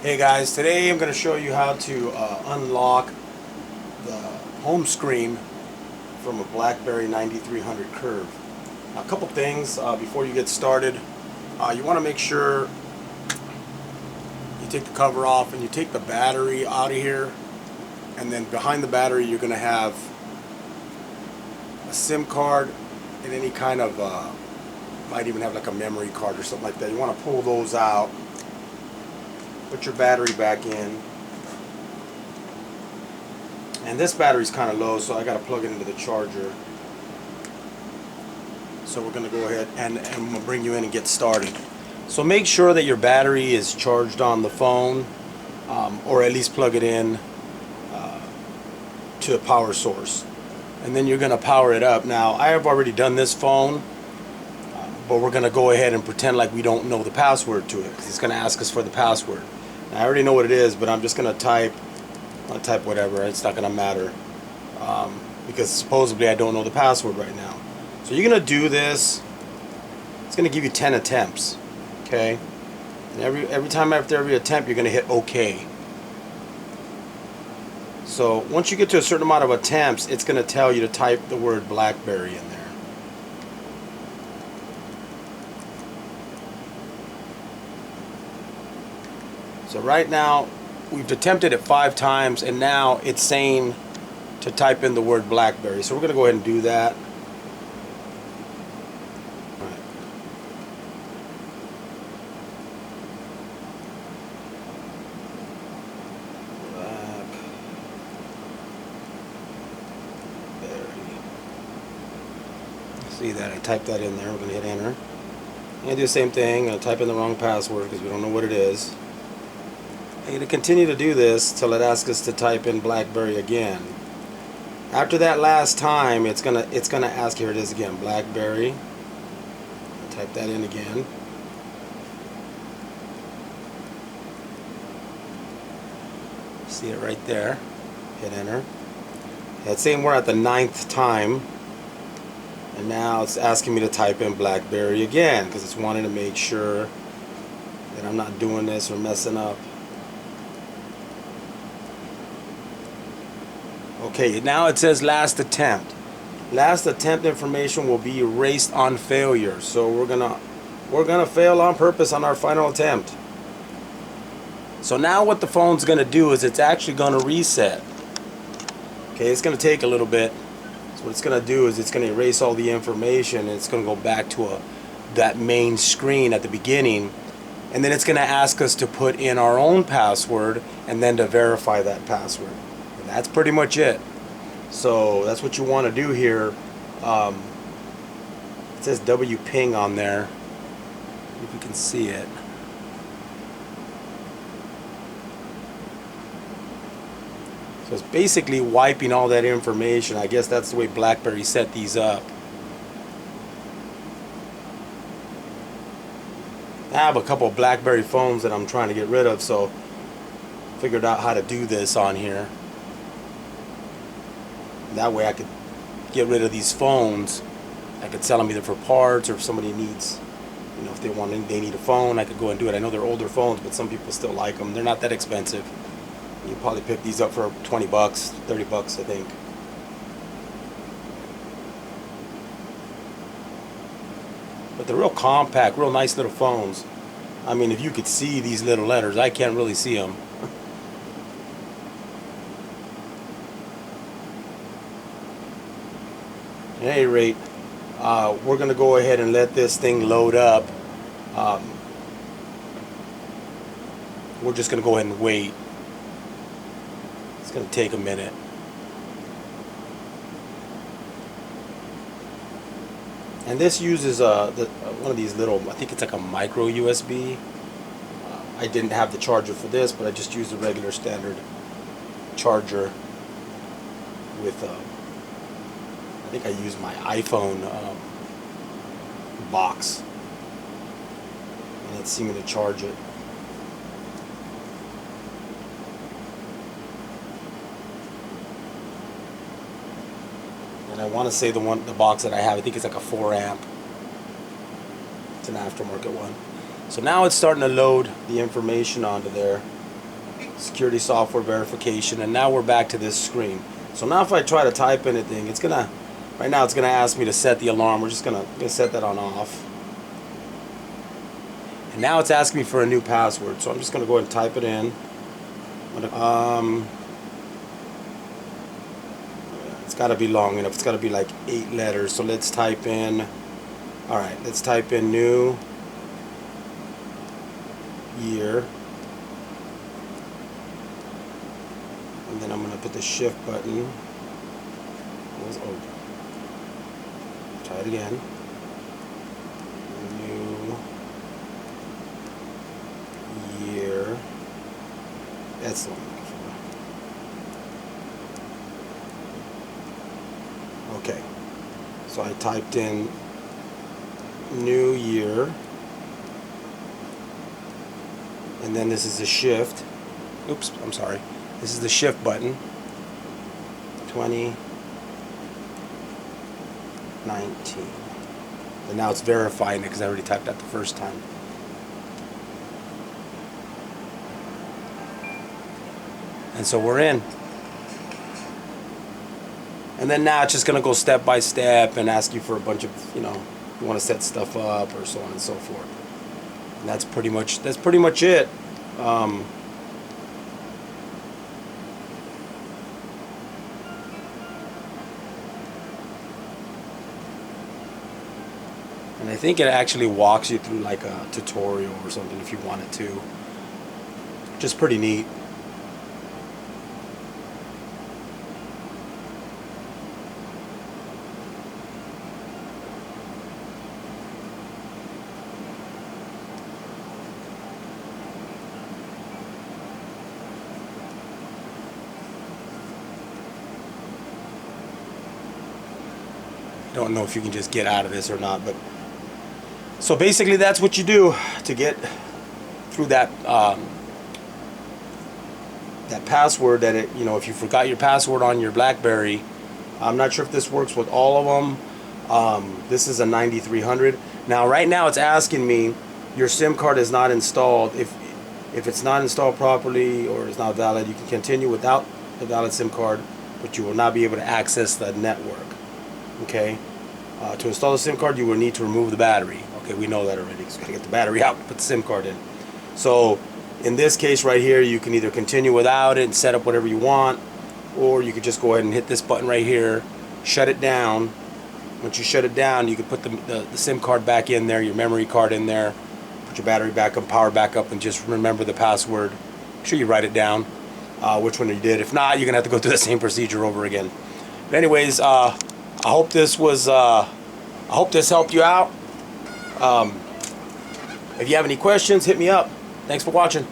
Hey guys, today I'm going to show you how to unlock the home screen from a Blackberry 9300 Curve. Now, a couple things before you get started. You want to make sure you take the cover off and you take the battery out of here, and then behind the battery you're going to have a SIM card and any kind of might even have like a memory card or something like that. You want to pull those out. Put your battery back in, and this battery's kind of low, so I got to plug it into the charger. So we're going to go ahead and I'm going to bring you in and get started. So make sure that your battery is charged on the phone, or at least plug it in to a power source, and then you're going to power it up. Now I have already done this phone, but we're going to go ahead and pretend like we don't know the password to it, because it's going to ask us for the password. Now, I already know what it is, but I'm just going to type whatever. It's not going to matter, because supposedly I don't know the password right now. So you're going to do this. It's going to give you 10 attempts, okay? And every time after every attempt, you're going to hit OK. So once you get to a certain amount of attempts, it's going to tell you to type the word BlackBerry in there. So right now, we've attempted it 5 times, and now it's saying to type in the word BlackBerry. So we're going to go ahead and do that. All right. BlackBerry. See that? I typed that in there. We're going to hit enter. I'm going to do the same thing. I'll type in the wrong password because we don't know what it is. I'm going to continue to do this till it asks us to type in BlackBerry again. After that last time, it's gonna ask, here it is again, BlackBerry. I'll type that in again. See it right there. Hit enter. It's saying we're at the 9th time, and now it's asking me to type in BlackBerry again because it's wanting to make sure that I'm not doing this or messing up. Okay, now it says last attempt. Last attempt information will be erased on failure. So we're gonna fail on purpose on our final attempt. So now what the phone's gonna do is it's actually gonna reset. Okay, it's gonna take a little bit. So what it's gonna do is it's gonna erase all the information, and it's gonna go back to that main screen at the beginning, and then it's gonna ask us to put in our own password and then to verify that password. That's pretty much it. So that's what you want to do here. It says W ping on there, if you can see it. So it's basically wiping all that information. I guess that's the way BlackBerry set these up. I have a couple of BlackBerry phones that I'm trying to get rid of, so I figured out how to do this on here. That way I could get rid of these phones. I could sell them either for parts, or if somebody needs, if they need a phone, I could go and do it. I know they're older phones, but some people still like them. They're not that expensive. You probably pick these up for 20 bucks, 30 bucks, I think. But they're real compact, real nice little phones. I mean, if you could see these little letters, I can't really see them. At any rate, we're going to go ahead and let this thing load up. We're just going to go ahead and wait. It's going to take a minute. And this uses one of these little, I think it's like a micro USB. I didn't have the charger for this, but I just used a regular standard charger with I think I used my iPhone box, and it seemed to charge it. And I want to say the box that I have, I think it's like a 4 amp. It's an aftermarket one. So now it's starting to load the information onto there. security software verification, and now we're back to this screen. So now if I try to type anything, it's gonna, right now it's gonna ask me to set the alarm. We're just gonna set that on off. And now it's asking me for a new password, so I'm just gonna go ahead and type it in. It's gotta be long enough. It's gotta be like 8 letters. So let's type in, alright, let's type in new year. And then I'm going to put the shift button. Oh. Try it again. New year. That's the one I'm looking for. Okay. So I typed in new year. And then this is the shift. Oops, I'm sorry. This is the shift button. 2019. And now it's verifying it because I already typed that the first time. And so we're in. And then now it's just going to go step by step and ask you for a bunch of, you know, you want to set stuff up or so on and so forth. And that's pretty much it. And I think it actually walks you through like a tutorial or something if you wanted to. Which is pretty neat. Don't know if you can just get out of this or not, but so basically that's what you do to get through that that password that it, you know, if you forgot your password on your Blackberry. I'm not sure if this works with all of them. This is a 9300. Now right now it's asking me your SIM card is not installed. If it's not installed properly or is not valid, you can continue without the valid SIM card, but you will not be able to access the network. Okay, to install the SIM card, you will need to remove the battery. Okay, we know that already. So you gotta get the battery out, put the SIM card in. So in this case right here, you can either continue without it and set up whatever you want, or you could just go ahead and hit this button right here, shut it down. Once you shut it down, you can put the SIM card back in there, your memory card in there, put your battery back up, power back up, and just remember the password. Make sure you write it down, which one you did. If not, you're gonna have to go through the same procedure over again. But anyways, I hope this was I hope this helped you out. If you have any questions, hit me up. Thanks for watching.